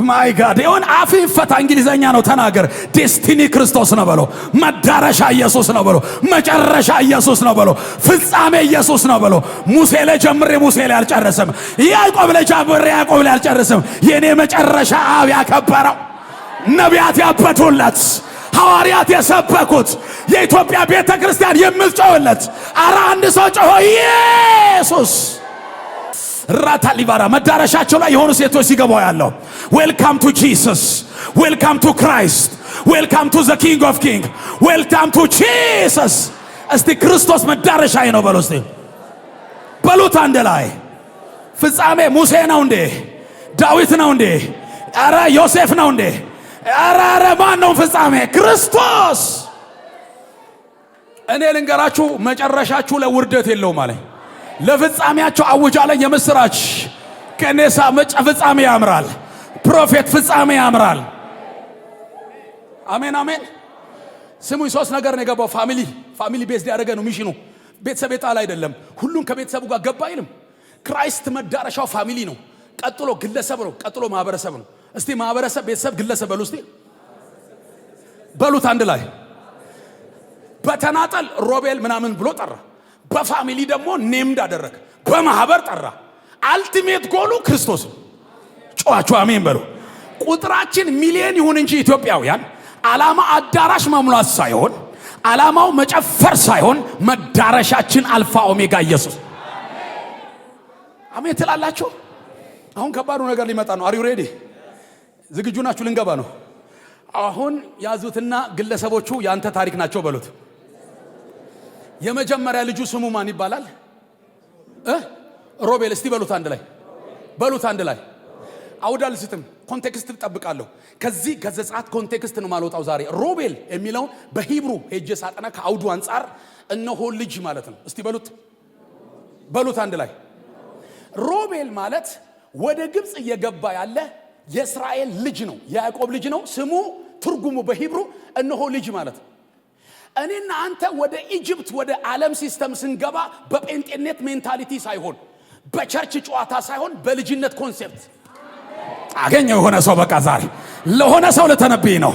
ማይ ጋድ ይሁን አፍን ፈታ እንግሊዘኛ ነው ተናገር። ዴስቲኒ ክርስቶስ ነው በለው። መዳረሻ ኢየሱስ ነው በለው። መጨረሻ ኢየሱስ ነው በለው። ፍጻሜ ኢየሱስ ነው በለው። ሙሴ ላይ ጀምሬ ሙሴ ላይ አልጨረስም። ያዕቆብ ላይ ጀምሬ ያዕቆብ ላይ አልጨረስም። የኔ መጨረሻ አብ ያከበረው ነቢያት ያበዱለት ሐዋርያት የሰበኩት የኢትዮጵያ ቤተ ክርስቲያን የምትጮህለት አራ አንድ ሰው ጮሆ ኢየሱስ ራታ ሊባራ መዳረሻቸው ላይ የሆኑ ሴቶች ሲገባው ያለው ዌልካም ቱ ጂሰስ ዌልካም ቱ ክራይስት ዌልካም ቱ ዘ ኪንግ ኦፍ ኪንግ ዌልካም ቱ ጂሰስ። እስቲ ክርስቶስ መዳረሻዬ ነው በሉ እስቲ በሉት አንድ ላይ። ፍጻሜ ሙሴ ነው እንዴ? ዳዊት ነው እንዴ? አረ ዮሴፍ ነው እንዴ? አረ ማን ነው ፍጻሜ? ክርስቶስ። እኔ ልንገራችሁ መጨረሻችሁ ለውርደት የለውም አለኝ። ለፍጻሜያቸው አውጃለኝ የምስራች። ከኔሳ ፍጻሜ ያምራል። ፕሮፌት ፍጻሜ ያምራል። አሜን አሜን። ስሙኝ፣ ሶስት ነገር ነው የገባው። ፋሚሊ ቤዝ ያደረገ ነው ሚሽኑ። ቤተሰብ የጣል አይደለም። ሁሉም ከቤተሰቡ ጋር ገባ አይልም። ክራይስት መዳረሻው ፋሚሊ ነው። ቀጥሎ ግለሰብ ነው። ቀጥሎ ማህበረሰብ ነው። እስቲ ማህበረሰብ፣ ቤተሰብ፣ ግለሰብ በሉ እስቲ በሉት አንድ ላይ። በተናጠል ሮቤል ምናምን ብሎ ጠራ። በፋሚሊ ደግሞ ኔምድ አደረገ። በማህበር ጠራ። አልቲሜት ጎሉ ክርስቶስ። ጮአችሁ አሜን በሉ። ቁጥራችን ሚሊዮን ይሁን እንጂ ኢትዮጵያውያን ዓላማ አዳራሽ መሙላት ሳይሆን ዓላማው መጨፈር ሳይሆን መዳረሻችን አልፋ ኦሜጋ ኢየሱስ። አሜን ትላላችሁ? አሁን ከባዱ ነገር ሊመጣ ነው። አር ዩ ሬዲ? ዝግጁ ናችሁ? ልንገባ ነው። አሁን ያዙትና ግለሰቦቹ ያንተ ታሪክ ናቸው በሉት። የመጀመሪያ ልጁ ስሙ ማን ይባላል? ሮቤል። እስቲ በሉት አንድ ላይ በሉት አንድ ላይ። አውዳል ስትም ኮንቴክስት ተጠብቃለሁ። ከዚህ ከዘጸአት ኮንቴክስት ነው ማለውጣው ዛሬ። ሮቤል የሚለው በሂብሩ ሄጄ ሳጠና ከአውዱ አንፃር እነሆ ልጅ ማለት ነው። እስቲ በሉት አንድ ላይ። ሮቤል ማለት ወደ ግብጽ እየገባ ያለ የእስራኤል ልጅ ነው። የያዕቆብ ልጅ ነው። ስሙ ትርጉሙ በሂብሩ እነሆ ልጅ ማለት ነው። እኔና አንተ ወደ ኢጅፕት ወደ ዓለም ሲስተም ስንገባ በጴንጤነት ሜንታሊቲ ሳይሆን በቸርች ጨዋታ ሳይሆን በልጅነት ኮንሴፕት አገኘው። የሆነ ሰው በቃ ዛሬ ለሆነ ሰው ለተነብይ ነው።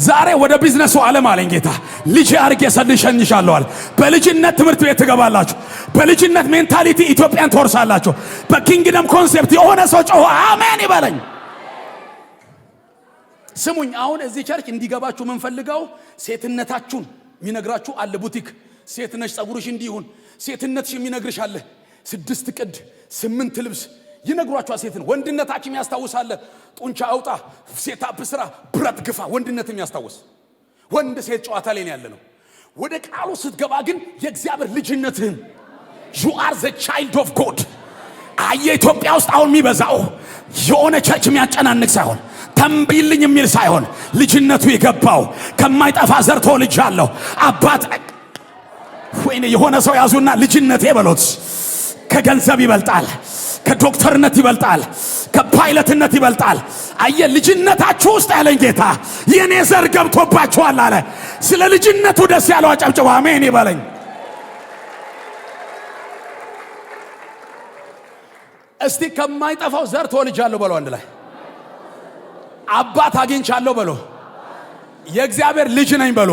ዛሬ ወደ ቢዝነሱ ዓለም አለኝ ጌታ ልጅ አርጌ ሰልሸኝሻለሁ አለ። በልጅነት ትምህርት ቤት ትገባላችሁ። በልጅነት ሜንታሊቲ ኢትዮጵያን ትወርሳላችሁ። በኪንግደም ኮንሴፕት የሆነ ሰው ጮሆ አሜን ይበለኝ። ስሙኝ፣ አሁን እዚህ ቸርች እንዲገባችሁ የምንፈልገው ሴትነታችሁን የሚነግራችሁ አለ። ቡቲክ ሴት ነሽ፣ ጸጉርሽ እንዲሁን ሴትነትሽ የሚነግርሽ አለ። 6 ቅድ 8 ልብስ ይነግሯችኋል። ሴትን ወንድነታችን ያስታውሳል። ጡንቻ አውጣ፣ ሴታፕ ስራ፣ ብረት ግፋ፣ ወንድነት የሚያስታውስ ወንድ ሴት ጨዋታ ላይ ያለ ነው። ወደ ቃሉ ስትገባ ግን የእግዚአብሔር ልጅነትህን you are the child of God። ኢትዮጵያ ውስጥ አሁን የሚበዛው የሆነ ቸርች የሚያጨናንቅ ሳይሆን ተንብይልኝ የሚል ሳይሆን ልጅነቱ የገባው ከማይጠፋ ዘር ተወልጃለሁ አባት ወይኔ የሆነ ሰው ያዙና ልጅነቴ በሎት ከገንዘብ ይበልጣል፣ ከዶክተርነት ይበልጣል፣ ከፓይለትነት ይበልጣል። አየ ልጅነታችሁ ውስጥ ያለኝ ጌታ የኔ ዘር ገብቶባችኋል አለ። ስለ ልጅነቱ ደስ ያለው አጨብጭቡ አሜን ይበለኝ። እስቲ ከማይጠፋው ዘር ተወልጃለሁ በሎ አንድ ላይ። አባት አግኝቻለሁ በሎ። የእግዚአብሔር ልጅ ነኝ በሎ።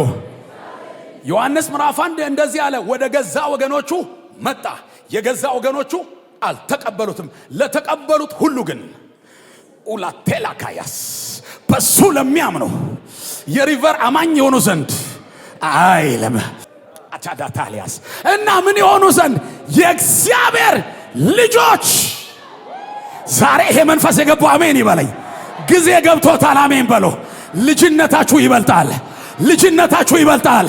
ዮሐንስ ምዕራፍ 1 እንደዚህ አለ፣ ወደ ገዛ ወገኖቹ መጣ፣ የገዛ ወገኖቹ አልተቀበሉትም። ለተቀበሉት ሁሉ ግን ኡላቴላካያስ በሱ ለሚያምኑ የሪቨር አማኝ የሆኑ ዘንድ አይለም አቻዳታሊያስ እና ምን የሆኑ ዘንድ የእግዚአብሔር ልጆች። ዛሬ ይሄ መንፈስ የገባው አሜን ይበለኝ። ጊዜ ገብቶታል አሜን በሎ። ልጅነታችሁ ይበልጣል። ልጅነታችሁ ይበልጣል።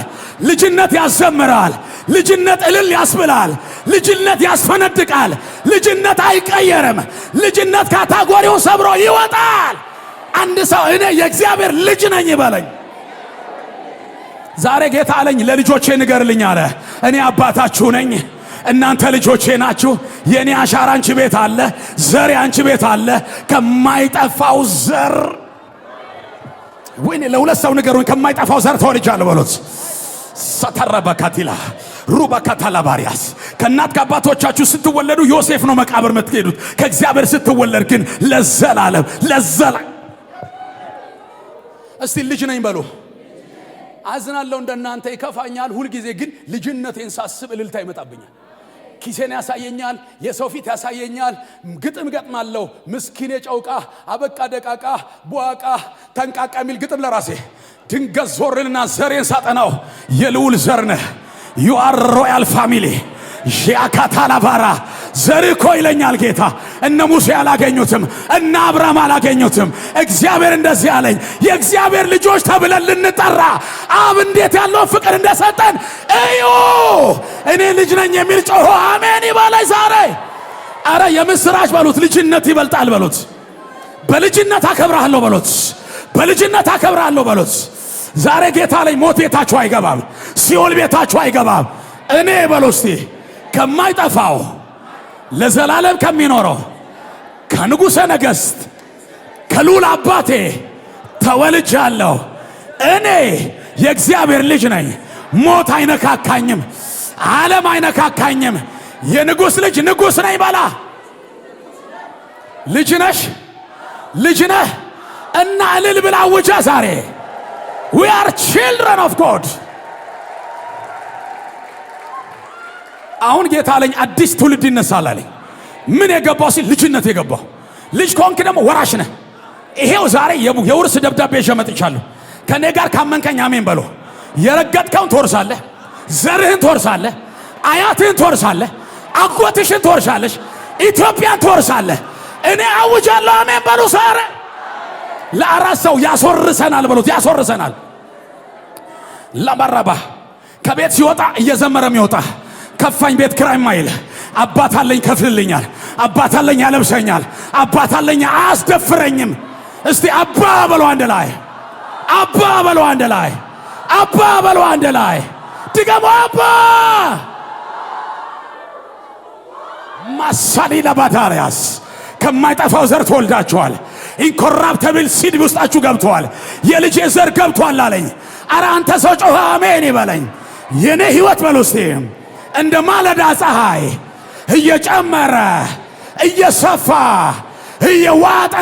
ልጅነት ያዘምራል። ልጅነት እልል ያስብላል። ልጅነት ያስፈነድቃል። ልጅነት አይቀየርም። ልጅነት ካታጎሪው ሰብሮ ይወጣል። አንድ ሰው እኔ የእግዚአብሔር ልጅ ነኝ ይበለኝ። ዛሬ ጌታ አለኝ ለልጆቼ ንገርልኝ አለ። እኔ አባታችሁ ነኝ፣ እናንተ ልጆቼ ናችሁ። የኔ አሻራ አንቺ ቤት አለ፣ ዘር አንቺ ቤት አለ። ከማይጠፋው ዘር ወይኔ ለሁለት ሰው ንገሩኝ፣ ከማይጠፋው ዘር ተወልጃለሁ በሉት። ሰተረበካቲላ ሩባካታላ ባሪያስ ከእናት ከአባቶቻችሁ ስትወለዱ ዮሴፍ ነው መቃብር የምትሄዱት። ከእግዚአብሔር ስትወለድ ግን ለዘላለም እስቲ ልጅ ነኝ በሉ። አዝናለሁ እንደናንተ ይከፋኛል። ሁል ጊዜ ግን ልጅነቴን ሳስብ እልልታ ይመጣብኛል። ኪሴን ያሳየኛል፣ የሰው ፊት ያሳየኛል። ግጥም ገጥማለሁ። ምስኪኔ ጨውቃ አበቃ ደቃቃ ቧቃ ተንቃቃ የሚል ግጥም ለራሴ ድንገት ዞርንና ዘሬን ሳጠናው የልዑል ዘር ነህ ዩ አር ሮያል ፋሚሊ ጂአካታላባራ ዘር እኮ ይለኛል ጌታ። እነ ሙሴ አላገኙትም፣ እነ አብርሃም አላገኙትም። እግዚአብሔር እንደዚህ አለኝ፣ የእግዚአብሔር ልጆች ተብለን ልንጠራ አብ እንዴት ያለው ፍቅር እንደሰጠን እዩ። እኔ ልጅ ነኝ የሚል ጮሆ አሜን ይበላይ ዛሬ። አረ የምስራች በሉት። ልጅነት ይበልጣል በሉት። በልጅነት አከብራለሁ በሉት። በልጅነት አከብራለሁ በሉት። ዛሬ ጌታ ላይ ሞት ቤታችሁ አይገባም፣ ሲኦል ቤታችሁ አይገባም። እኔ በሉ እስቲ ከማይጠፋው ለዘላለም ከሚኖረው ከንጉሠ ነገሥት ከልዑል አባቴ ተወልጃለሁ። እኔ የእግዚአብሔር ልጅ ነኝ። ሞት አይነካካኝም፣ ዓለም አይነካካኝም። የንጉሥ ልጅ ንጉሥ ነኝ በላ። ልጅ ነሽ፣ ልጅ ነህ እና እልል ብላ አውጃ ዛሬ we are children of God። አሁን ጌታ አለኝ አዲስ ትውልድ ይነሳል አለኝ። ምን የገባው ሲል ልጅነት የገባው። ልጅ ከሆንክ ደግሞ ወራሽ ነህ። ይሄው ዛሬ የውርስ ደብዳቤ ሸመጥቻለሁ። ከኔ ጋር ካመንከኝ አሜን በሎ። የረገጥከውን ትወርሳለህ፣ ዘርህን ትወርሳለህ፣ አያትህን ትወርሳለህ፣ አጎትሽን ትወርሳለሽ፣ ኢትዮጵያን ትወርሳለህ። እኔ አውጃለሁ አሜን በሉ። ዛሬ ለአራት ሰው ያስወርሰናል በሉት። ያስወርሰናል። ለበረባ ከቤት ሲወጣ እየዘመረ የሚወጣ ከፋኝ ቤት ክራይ ማይል አባት አለኝ ከፍልልኛል፣ አባት አለኝ ያለብሰኛል፣ አባት አለኝ አያስደፍረኝም። እስቲ አባ በሉ አንድ ላይ፣ አባ በሉ አንድ ላይ፣ አባ በሉ አንድ ላይ። ድገሙ አባ። ማሳሊ ለባታሪያስ ከማይጠፋው ዘር ተወልዳችኋል። ኢንኮራፕተብል ሲድ ውስጣችሁ ገብቷል። የልጄ ዘር ገብቷል አለኝ። አረ አንተ ሰው ጮኸ አሜን ይበለኝ። የኔ ህይወት በሉ እስቲ እንደ ማለዳ ፀሐይ እየጨመረ እየሰፋ እየዋጠ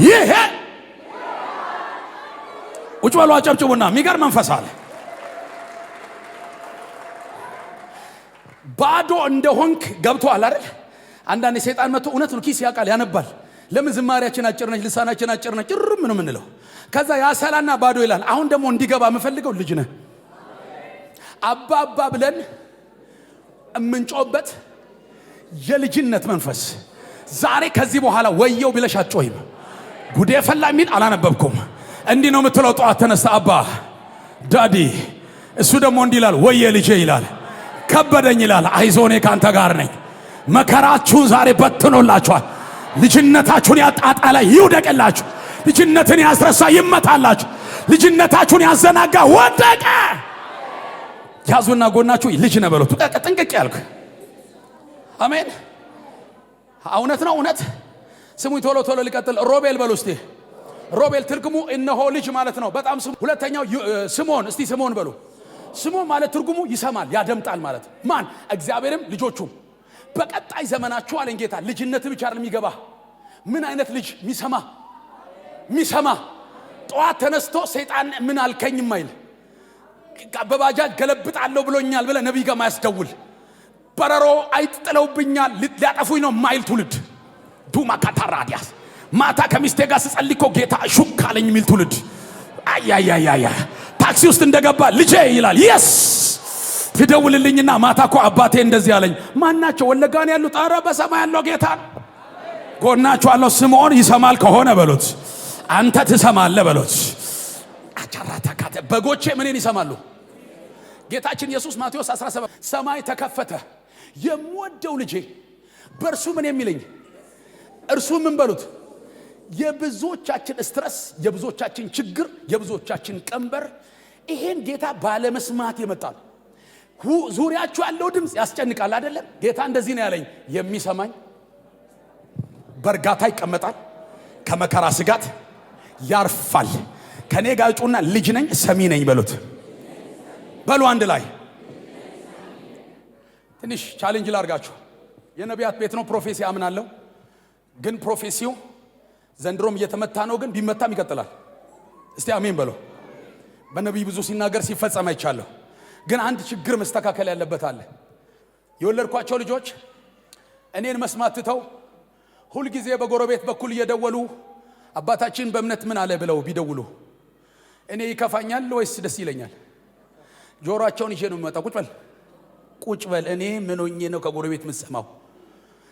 ይሄ ውጭ በሉ አጨብጭቡና። የሚገርም መንፈስ አለ። ባዶ እንደሆንክ ገብቷል አይደል? አንዳንድ ሰይጣን መጥቶ እውነት ነው ኪስ ያውቃል ያነባል። ለምን ዝማሪያችን አጭር ነች፣ ልሳናችን አጭር ነች፣ ጭርም ነው የምንለው። ከዛ ያሰላና ባዶ ይላል። አሁን ደግሞ እንዲገባ የምፈልገው ልጅ ነህ አባ አባ ብለን እምንጮበት የልጅነት መንፈስ ዛሬ ከዚህ በኋላ ወየው ብለሽ አትጮይም። ጉዴ ፈላ የሚል አላነበብኩም። እንዲህ ነው የምትለው። ጠዋት ተነስተ አባ ዳዲ፣ እሱ ደግሞ እንዲህ ይላል፣ ወየ ልጄ ይላል፣ ከበደኝ ይላል። አይዞኔ ካንተ ጋር ነኝ። መከራችሁን ዛሬ በትኖላችኋል። ልጅነታችሁን ያጣጣለ ይውደቅላችሁ። ልጅነትን ያስረሳ ይመታላችሁ። ልጅነታችሁን ያዘናጋ ወደቀ። ያዙና ጎናችሁ ልጅ ነው በሉት። ጥንቅቅ ያልኩ አሜን። እውነት ነው እውነት። ስሙ ቶሎ ቶሎ ሊቀጥል። ሮቤል በሉ እስቲ። ሮቤል ትርጉሙ እነሆ ልጅ ማለት ነው። በጣም ስሙ። ሁለተኛው ስምዖን፣ እስቲ ስምዖን በሉ። ስምዖን ማለት ትርጉሙ ይሰማል ያደምጣል ማለት ማን? እግዚአብሔርም ልጆቹም። በቀጣይ ዘመናችሁ አለኝ ጌታ ልጅነት ብቻ አይደለም የሚገባ። ምን አይነት ልጅ ሚሰማ ጠዋት ተነስቶ ሰይጣን ምን አልከኝም አይል፣ በባጃጅ ገለብጣለሁ ብሎኛል ብለ ነብይ ጋር ማያስደውል፣ በረሮ አይጥለውብኛል ሊያጠፉኝ ነው ማይል ትውልድ። ዱማ ካታራዲያስ ማታ ከሚስቴ ጋር ስጸልይኮ ጌታ ሹክ አለኝ የሚል ትውልድ። አያያያያ ታክሲ ውስጥ እንደገባ ልጄ ይላል። የስ ትደውልልኝና ማታ እኮ አባቴ እንደዚህ አለኝ። ማናቸው? ወለጋን ያሉት። ኧረ በሰማይ ያለው ጌታ ጎናቸው አለው። ስምዖን ይሰማል ከሆነ በሉት፣ አንተ ትሰማለህ በሉት። አቻራታካተ በጎቼ ምንን ይሰማሉ? ጌታችን ኢየሱስ ማቴዎስ 17 ሰማይ ተከፈተ፣ የምወደው ልጄ በእርሱ ምን የሚለኝ እርሱ ምን በሉት። የብዙዎቻችን ስትረስ፣ የብዙዎቻችን ችግር፣ የብዙዎቻችን ቀንበር ይሄን ጌታ ባለመስማት ይመጣል። ዙሪያችሁ ያለው ድምፅ ያስጨንቃል አይደለም? ጌታ እንደዚህ ነው ያለኝ፣ የሚሰማኝ በእርጋታ ይቀመጣል፣ ከመከራ ስጋት ያርፋል። ከኔ ጋር ጩና ልጅ ነኝ ሰሚ ነኝ በሉት። በሉ አንድ ላይ ትንሽ ቻሌንጅ ላርጋችሁ። የነቢያት ቤት ነው፣ ፕሮፌሲ አምናለሁ። ግን ፕሮፌሲው ዘንድሮም እየተመታ ነው፣ ግን ቢመታም ይቀጥላል። እስቲ አሜን በሉ። በነቢይ ብዙ ሲናገር ሲፈጸም አይቻለሁ። ግን አንድ ችግር መስተካከል ያለበት አለ። የወለድኳቸው ልጆች እኔን መስማት ትተው ሁል ጊዜ በጎረቤት በኩል እየደወሉ አባታችን በእምነት ምን አለ ብለው ቢደውሉ እኔ ይከፋኛል ወይስ ደስ ይለኛል? ጆሮአቸውን ይዤ ነው የምመጣው። ቁጭ በል እኔ ምን ሆኜ ነው ከጎረቤት የምሰማው?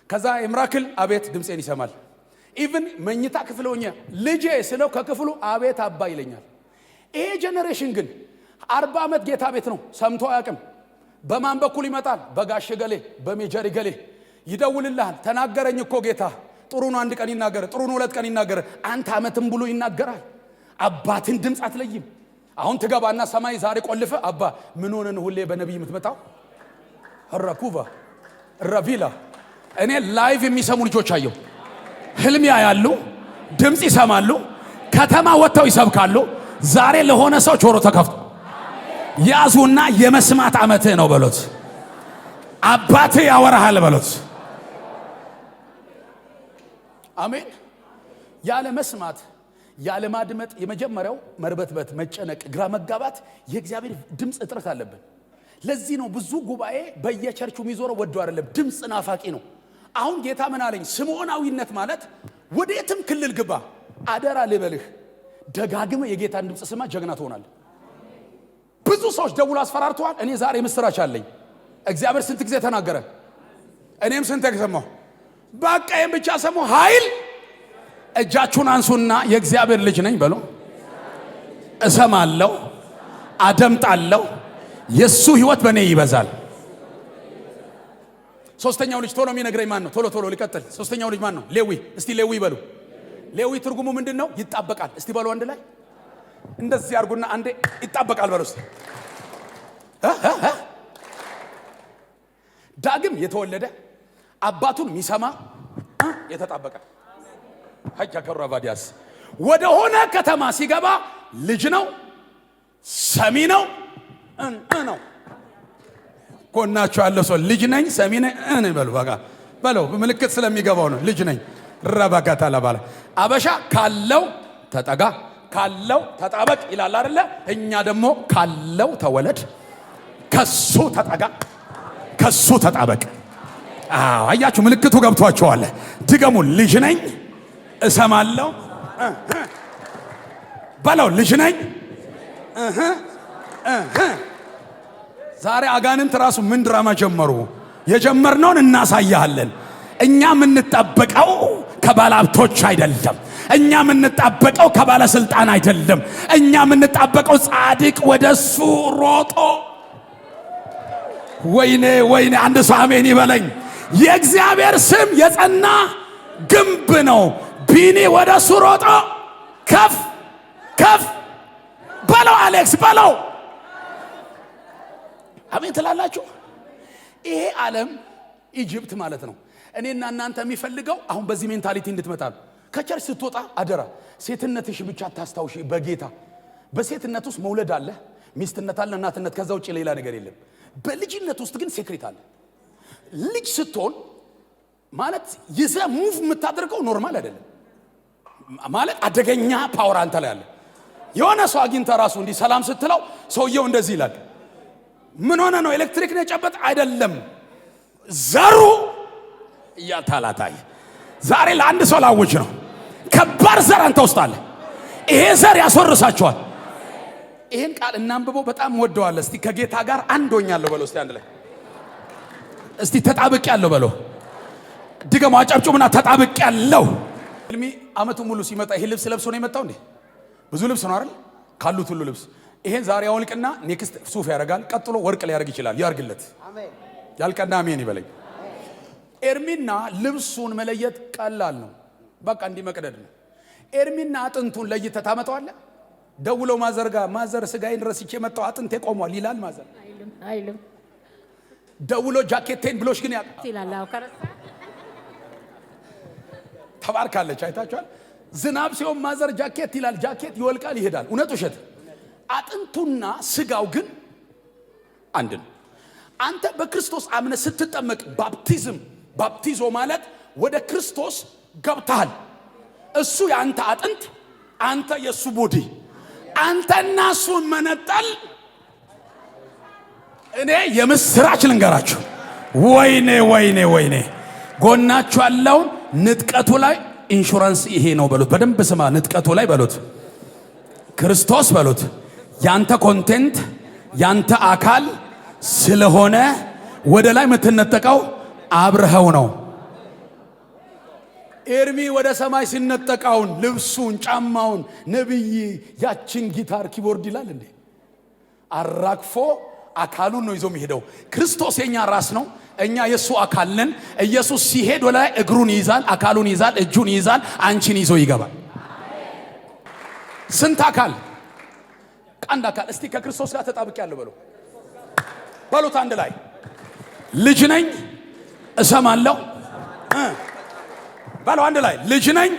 ከዛ የምራክል አቤት ድምጼን ይሰማል። ኢቭን መኝታ ክፍል ሆኜ ልጄ ስለው ከክፍሉ አቤት አባ ይለኛል። ይሄ ጄኔሬሽን ግን 40 ዓመት ጌታ ቤት ነው፣ ሰምቶ አያውቅም። በማን በኩል ይመጣል? በጋሽ ገሌ በሜጀር ገሌ ይደውልልሃል። ተናገረኝ እኮ ጌታ። ጥሩ ነው አንድ ቀን ይናገር፣ ጥሩ ነው 2 ቀን ይናገር፣ አንተ ዓመትም ብሎ ይናገራል። አባትን ድምፅ አትለይም። አሁን ትገባና ሰማይ ዛሬ ቆልፈ አባ ምን ሆነን ሁሌ በነቢይ የምትመጣው? ረኩባ ረቪላ እኔ ላይቭ የሚሰሙ ልጆች አየሁ። ህልም ያያሉ፣ ድምፅ ይሰማሉ፣ ከተማ ወጥተው ይሰብካሉ። ዛሬ ለሆነ ሰው ጆሮ ተከፍቶ ያዙና የመስማት ዓመትህ ነው በሉት። አባትህ ያወራሃል በሉት። አሜን። ያለ መስማት ያለ ማድመጥ የመጀመሪያው መርበትበት፣ መጨነቅ፣ ግራ መጋባት የእግዚአብሔር ድምፅ እጥረት አለብን። ለዚህ ነው ብዙ ጉባኤ በየቸርቹ የሚዞረው ወዶ አይደለም፣ ድምፅ ናፋቂ ነው። አሁን ጌታ ምን አለኝ? ስምዖናዊነት ማለት ወዴትም ክልል ግባ፣ አደራ ልበልህ፣ ደጋግመ የጌታን ድምፅ ስማ፣ ጀግና ትሆናለህ። ብዙ ሰዎች ደውሎ አስፈራርተዋል። እኔ ዛሬ ምስራች አለኝ። እግዚአብሔር ስንት ጊዜ ተናገረ፣ እኔም ስንት ሰማሁ። በቃ ይሄን ብቻ ሰማሁ። ኃይል እጃችሁን አንሱና የእግዚአብሔር ልጅ ነኝ በሉ። እሰማለሁ፣ አደምጣለሁ፣ የሱ ህይወት በእኔ ይበዛል። ሶስተኛው ልጅ ቶሎ የሚነግረኝ ማን ነው? ቶሎ ሊቀጥል። ሶስተኛው ልጅ ማን ነው? ሌዊ። እስቲ ሌዊ በሉ። ሌዊ ትርጉሙ ምንድነው? ይጣበቃል። እስቲ በሉ አንድ ላይ እንደዚህ አርጉና አንዴ ይጣበቃል በሉ። እስቲ ዳግም የተወለደ አባቱን የሚሰማ የተጣበቀ ሀጃ ከራባዲያስ ወደ ሆነ ከተማ ሲገባ ልጅ ነው፣ ሰሚ ነው ነው። ኮናቸው ያለው ሰው ልጅ ነኝ ሰሚ ነኝ በሉ። በቃ በለው ምልክት ስለሚገባው ነው። ልጅ ነኝ ረባጋታ ለባለ አበሻ ካለው ተጠጋ ካለው ተጣበቅ ይላል አይደለ? እኛ ደግሞ ካለው ተወለድ፣ ከሱ ተጠጋ፣ ከሱ ተጣበቅ። አያችሁ ምልክቱ ገብቷቸዋል። ድገሙ። ልጅ ነኝ እሰማለሁ በለው። ልጅ ነኝ ዛሬ አጋንንት ራሱ ምን ድራማ ጀመሩ? የጀመርነውን እናሳያለን። እኛ የምንጣበቀው ከባለሀብቶች አይደለም። እኛ የምንጣበቀው ከባለስልጣን አይደለም። እኛ የምንጣበቀው ጻድቅ ወደሱ ሮጦ ወይኔ አንድ ሰው አሜን ይበለኝ። የእግዚአብሔር ስም የጸና ግንብ ነው። ቢኒ ወደሱ ሮጦ ከፍ በለው። አሌክስ በለው። አሜን ትላላችሁ? ይሄ ዓለም ኢጅፕት ማለት ነው። እኔና እናንተ የሚፈልገው አሁን በዚህ ሜንታሊቲ እንድትመጣ ነው። ከቸርች ስትወጣ አደራ ሴትነትሽ ብቻ ታስታውሺ። በጌታ በሴትነት ውስጥ መውለድ አለ፣ ሚስትነት አለ፣ እናትነት፣ ከዛ ውጭ ሌላ ነገር የለም። በልጅነት ውስጥ ግን ሴክሬት አለ። ልጅ ስትሆን ማለት ይዘ ሙቭ የምታደርገው ኖርማል አይደለም ማለት አደገኛ ፓወር አንተ ላይ አለ። የሆነ ሰው አግኝተ ራሱ እንዲህ ሰላም ስትለው ሰውየው እንደዚህ ይላል። ምን ሆነ ነው? ኤሌክትሪክ ነው የጨበጠ አይደለም፣ ዘሩ እያታላታይ። ዛሬ ለአንድ ሰው ላውጅ ነው። ከባድ ዘር አንተ ውስጥ አለ። ይሄ ዘር ያስወርሳቸዋል። ይሄን ቃል እናንብበው። በጣም ወደዋለሁ። እስቲ ከጌታ ጋር አንድ ሆኛለሁ በለው። እስቲ አንድ ላይ እስቲ ተጣብቅ ያለው በለው። ድገሙ፣ አጨብጭቡና ተጣብቅ ያለው። ህልሚ አመቱ ሙሉ ሲመጣ ይሄ ልብስ ለብሶ ነው የመጣው እንዴ? ብዙ ልብስ ነው አይደል? ካሉት ሁሉ ልብስ ይሄን ዛሬ አውልቅና ኔክስት ሱፍ ያደርጋል። ቀጥሎ ወርቅ ሊያደርግ ይችላል። ያርግለት። አሜን። ያልቀና አሜን ይበለኝ። ኤርሚና ልብሱን መለየት ቀላል ነው። በቃ እንዲህ መቅደድ ነው። ኤርሚና አጥንቱን ለይተህ ታመጣዋለህ። ደውለው ማዘር ስጋዬን ረስቼ መጣሁ አጥንቴ ቆሟል ይላል። ማዘር አይልም። ደውሎ ጃኬቴን ብሎሽ ግን ይላል። አው ከረሳ ተባርካለች። አይታችኋል? ዝናብ ሲሆን ማዘር ጃኬት ይላል። ጃኬት ይወልቃል፣ ይሄዳል። እውነት ውሸት? አጥንቱና ስጋው ግን አንድ ነው። አንተ በክርስቶስ አምነ ስትጠመቅ ባፕቲዞ ማለት ወደ ክርስቶስ ገብተሃል። እሱ ያንተ አጥንት፣ አንተ የሱ ቦዲ። አንተና እሱን መነጠል እኔ የምስራች ልንገራችሁ። ወይኔ ወይኔ ወይኔ! ጎናችሁ ያለውን ንጥቀቱ ላይ ኢንሹራንስ ይሄ ነው በሉት። በደንብ ስማ። ንጥቀቱ ላይ በሉት ክርስቶስ በሉት። ያንተ ኮንቴንት ያንተ አካል ስለሆነ ወደ ላይ የምትነጠቀው አብረኸው ነው። ኤርሚ ወደ ሰማይ ሲነጠቃውን ልብሱን፣ ጫማውን፣ ነብይ ያችን ጊታር ኪቦርድ ይላል እንዴ አራግፎ አካሉን ነው ይዞ የሚሄደው። ክርስቶስ የኛ ራስ ነው፣ እኛ የሱ አካል ነን። ኢየሱስ ሲሄድ ወደ ላይ እግሩን ይይዛል፣ አካሉን ይይዛል፣ እጁን ይይዛል፣ አንቺን ይዞ ይገባል። ስንት አካል? አንድ አካል። እስቲ ከክርስቶስ ጋር ተጣብቄያለሁ በሉ በሉት አንድ ላይ። ልጅ ነኝ እሰማለሁ በሉ አንድ ላይ። ልጅ ነኝ